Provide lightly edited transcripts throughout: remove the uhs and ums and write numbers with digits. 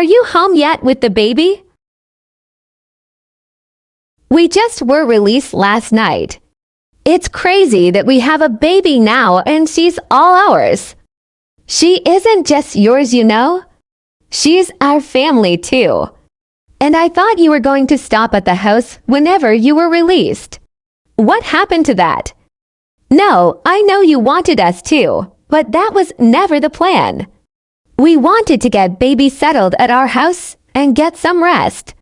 Are you home yet with the baby? We just were released last night. It's crazy that we have a baby now and she's all ours. She isn't just yours, you know. She's our family too. And I thought you were going to stop at the house whenever you were released. What happened to that? No, I know you wanted us to, but that was never the plan. We wanted to get baby settled at our house and get some rest.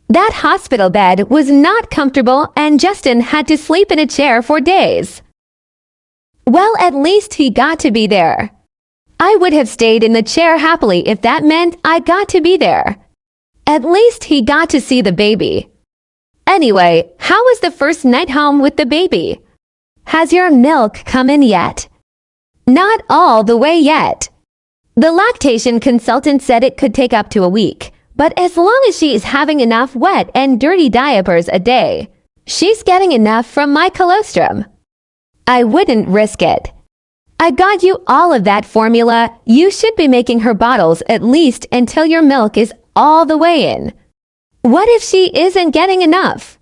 That hospital bed was not comfortable and Justin had to sleep in a chair for days. Well, at least he got to be there. I would have stayed in the chair happily if that meant I got to be there. At least he got to see the baby. Anyway, how was the first night home with the baby? Has your milk come in yet? Not all the way yet. The lactation consultant said it could take up to a week, but as long as she is having enough wet and dirty diapers a day, she's getting enough from my colostrum. I wouldn't risk it. I got you all of that formula. You should be making her bottles at least until your milk is all the way in. What if she isn't getting enough?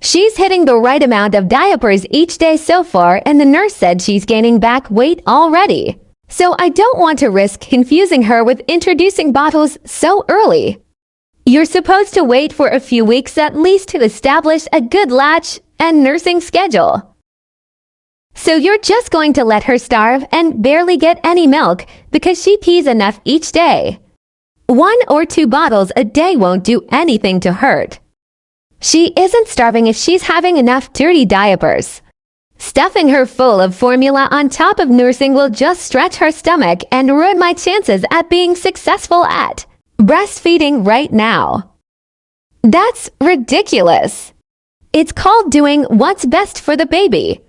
She's hitting the right amount of diapers each day so far, and the nurse said she's gaining back weight already. So I don't want to risk confusing her with introducing bottles so early. You're supposed to wait for a few weeks at least to establish a good latch and nursing schedule. So you're just going to let her starve and barely get any milk because she pees enough each day. 1 or 2 bottles a day won't do anything to hurt. She isn't starving if she's having enough dirty diapers. Stuffing her full of formula on top of nursing will just stretch her stomach and ruin my chances at being successful at breastfeeding right now. That's ridiculous. It's called doing what's best for the baby.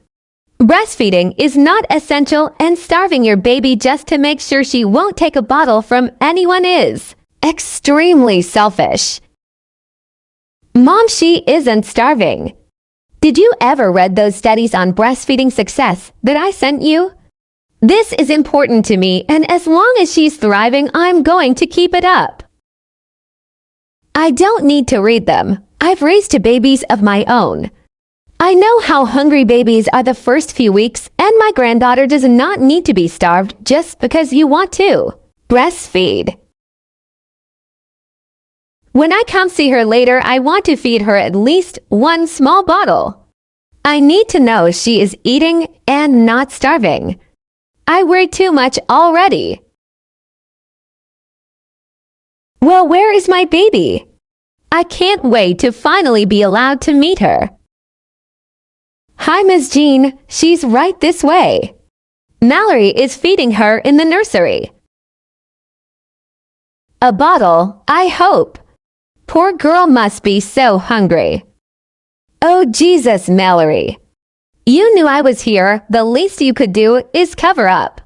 Breastfeeding is not essential, and starving your baby just to make sure she won't take a bottle from anyone is extremely selfish. Mom, she isn't starving. Did you ever read those studies on breastfeeding success that I sent you? This is important to me, and as long as she's thriving, I'm going to keep it up. I don't need to read them. I've raised 2 babies of my own. I know how hungry babies are the first few weeks, and my granddaughter does not need to be starved just because you want to. Breastfeed. When I come see her later, I want to feed her at least 1 small bottle. I need to know she is eating and not starving. I worry too much already. Well, where is my baby? I can't wait to finally be allowed to meet her. Hi, Miss Jean. She's right this way. Mallory is feeding her in the nursery. A bottle, I hope. Poor girl must be so hungry. Oh, Jesus, Mallory. You knew I was here. The least you could do is cover up.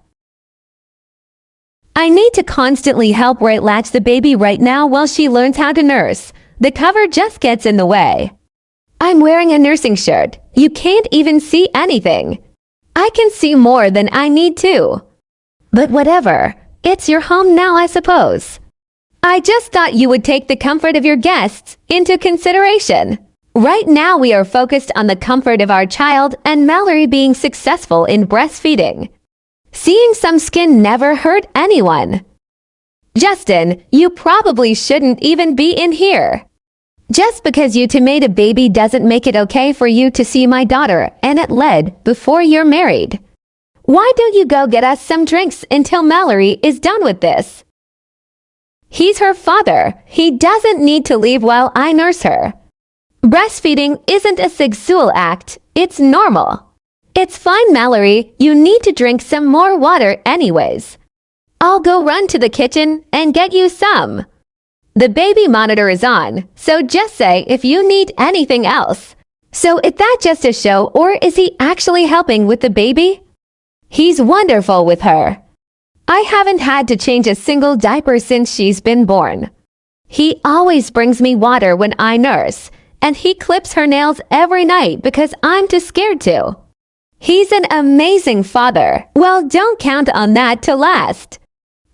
I need to constantly help right latch the baby right now while she learns how to nurse. The cover just gets in the way. I'm wearing a nursing shirt. You can't even see anything. I can see more than I need to. But whatever. It's your home now, I suppose. I just thought you would take the comfort of your guests into consideration. Right now we are focused on the comfort of our child and Mallory being successful in breastfeeding. Seeing some skin never hurt anyone. Justin, you probably shouldn't even be in here. Just because you two made a baby doesn't make it okay for you to see my daughter, Annette Led, before you're married. Why don't you go get us some drinks until Mallory is done with this? He's her father. He doesn't need to leave while I nurse her. Breastfeeding isn't a sexual act. It's normal. It's fine, Mallory. You need to drink some more water anyways. I'll go run to the kitchen and get you some. The baby monitor is on, so just say if you need anything else. So is that just a show, or is he actually helping with the baby? He's wonderful with her. I haven't had to change a single diaper since she's been born. He always brings me water when I nurse, and he clips her nails every night because I'm too scared to. He's an amazing father. Well, don't count on that to last.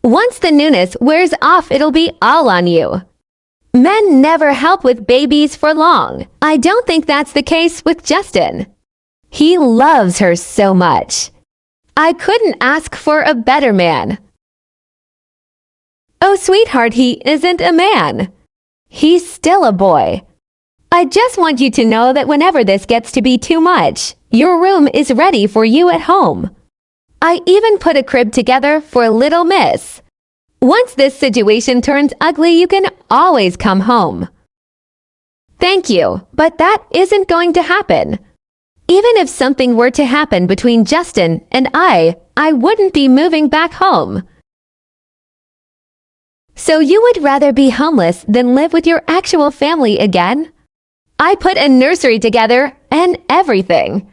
Once the newness wears off, it'll be all on you. Men never help with babies for long. I don't think that's the case with Justin. He loves her so much. I couldn't ask for a better man. Oh, sweetheart, he isn't a man. He's still a boy. I just want you to know that whenever this gets to be too much, your room is ready for you at home. I even put a crib together for little miss. Once this situation turns ugly, you can always come home. Thank you, but that isn't going to happen. Even if something were to happen between Justin and I wouldn't be moving back home. So you would rather be homeless than live with your actual family again? I put a nursery together and everything.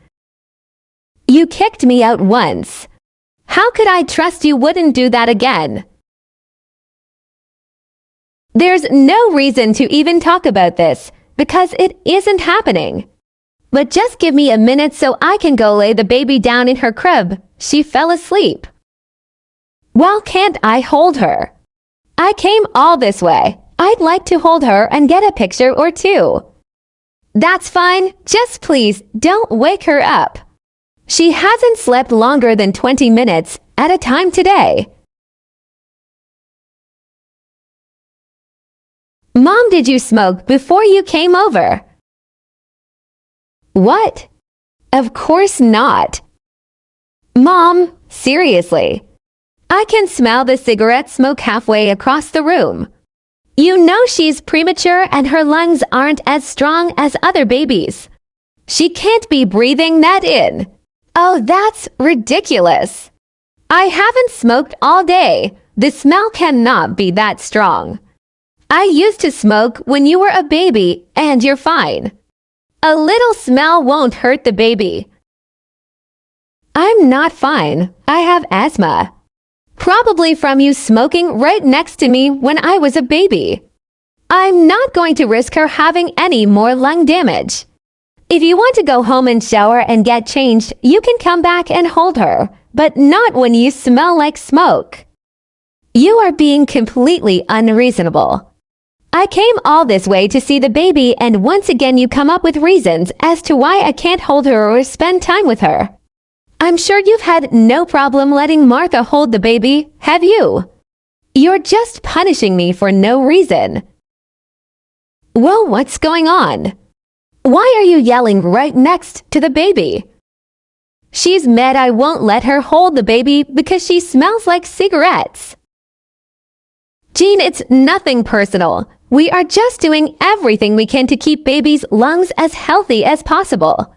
You kicked me out once. How could I trust you wouldn't do that again? There's no reason to even talk about this, because it isn't happening. But just give me a minute so I can go lay the baby down in her crib. She fell asleep. Well, can't I hold her? I came all this way. I'd like to hold her and get a picture or two. That's fine. Just please don't wake her up. She hasn't slept longer than 20 minutes at a time today. Mom, did you smoke before you came over? What? Of course not. Mom, seriously. I can smell the cigarette smoke halfway across the room. You know she's premature and her lungs aren't as strong as other babies. She can't be breathing that in. Oh, that's ridiculous. I haven't smoked all day. The smell cannot be that strong. I used to smoke when you were a baby and you're fine. A little smell won't hurt the baby. I'm not fine. I have asthma. Probably from you smoking right next to me when I was a baby. I'm not going to risk her having any more lung damage. If you want to go home and shower and get changed, you can come back and hold her, but not when you smell like smoke. You are being completely unreasonable. I came all this way to see the baby, and once again you come up with reasons as to why I can't hold her or spend time with her. I'm sure you've had no problem letting Martha hold the baby, have you? You're just punishing me for no reason. Well, what's going on? Why are you yelling right next to the baby? She's mad I won't let her hold the baby because she smells like cigarettes. Jean, it's nothing personal. We are just doing everything we can to keep baby's lungs as healthy as possible.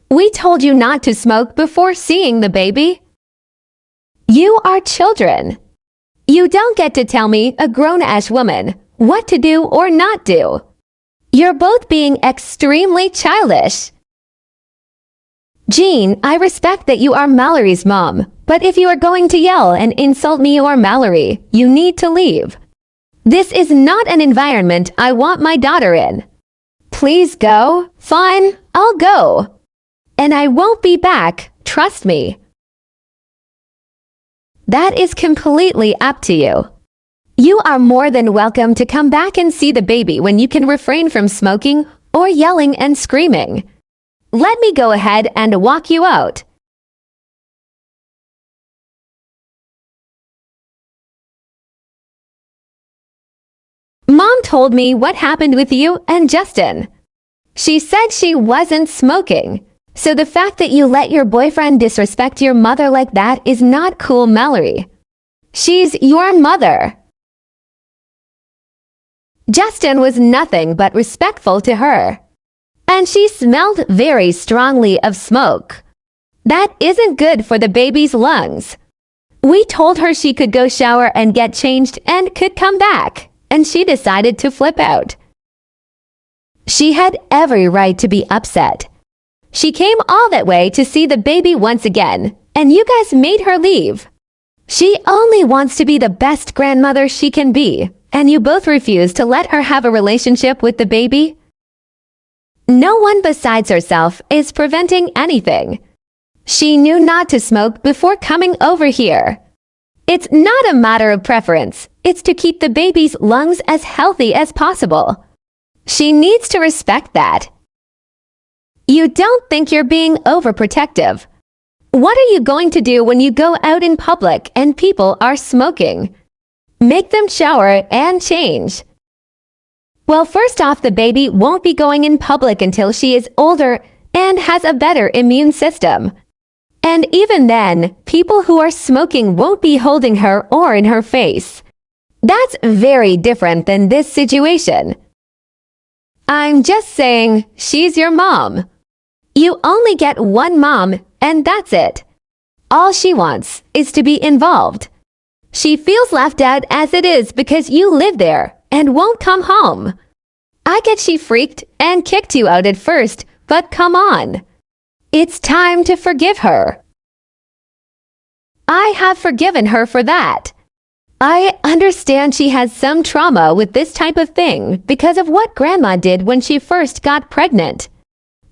We told you not to smoke before seeing the baby. You are children. You don't get to tell me, a grown-ass woman, what to do or not do. You're both being extremely childish. Jean, I respect that you are Mallory's mom, but if you are going to yell and insult me or Mallory, you need to leave. This is not an environment I want my daughter in. Please go. Fine, I'll go. And I won't be back, trust me. That is completely up to you. You are more than welcome to come back and see the baby when you can refrain from smoking or yelling and screaming. Let me go ahead and walk you out. Mom told me what happened with you and Justin. She said she wasn't smoking. So the fact that you let your boyfriend disrespect your mother like that is not cool, Mallory. She's your mother. Justin was nothing but respectful to her. And she smelled very strongly of smoke. That isn't good for the baby's lungs. We told her she could go shower and get changed and could come back, and she decided to flip out. She had every right to be upset. She came all that way to see the baby once again, and you guys made her leave. She only wants to be the best grandmother she can be, and you both refuse to let her have a relationship with the baby? No one besides herself is preventing anything. She knew not to smoke before coming over here. It's not a matter of preference. It's to keep the baby's lungs as healthy as possible. She needs to respect that. You don't think you're being overprotective. What are you going to do when you go out in public and people are smoking? Make them shower and change. Well, first off, the baby won't be going in public until she is older and has a better immune system. And even then, people who are smoking won't be holding her or in her face. That's very different than this situation. I'm just saying, she's your mom. You only get one mom, and that's it. All she wants is to be involved. She feels left out as it is because you live there and won't come home. I get she freaked and kicked you out at first, but come on. It's time to forgive her. I have forgiven her for that. I understand she has some trauma with this type of thing because of what Grandma did when she first got pregnant.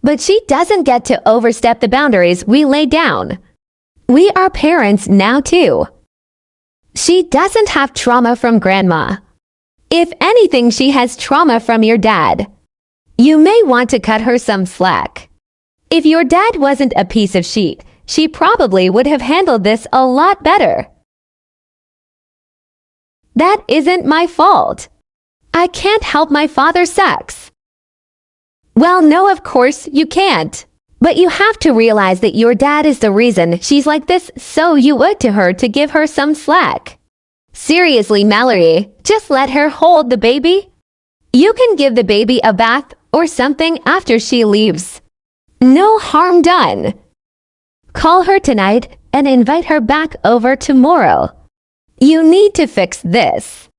But she doesn't get to overstep the boundaries we laid down. We are parents now too. She doesn't have trauma from Grandma. If anything, she has trauma from your dad. You may want to cut her some slack. If your dad wasn't a piece of shit, she probably would have handled this a lot better. That isn't my fault. I can't help my father's sex. Well, no, of course you can't. But you have to realize that your dad is the reason she's like this, so you owe it to her to give her some slack. Seriously, Mallory, just let her hold the baby. You can give the baby a bath or something after she leaves. No harm done. Call her tonight and invite her back over tomorrow. You need to fix this.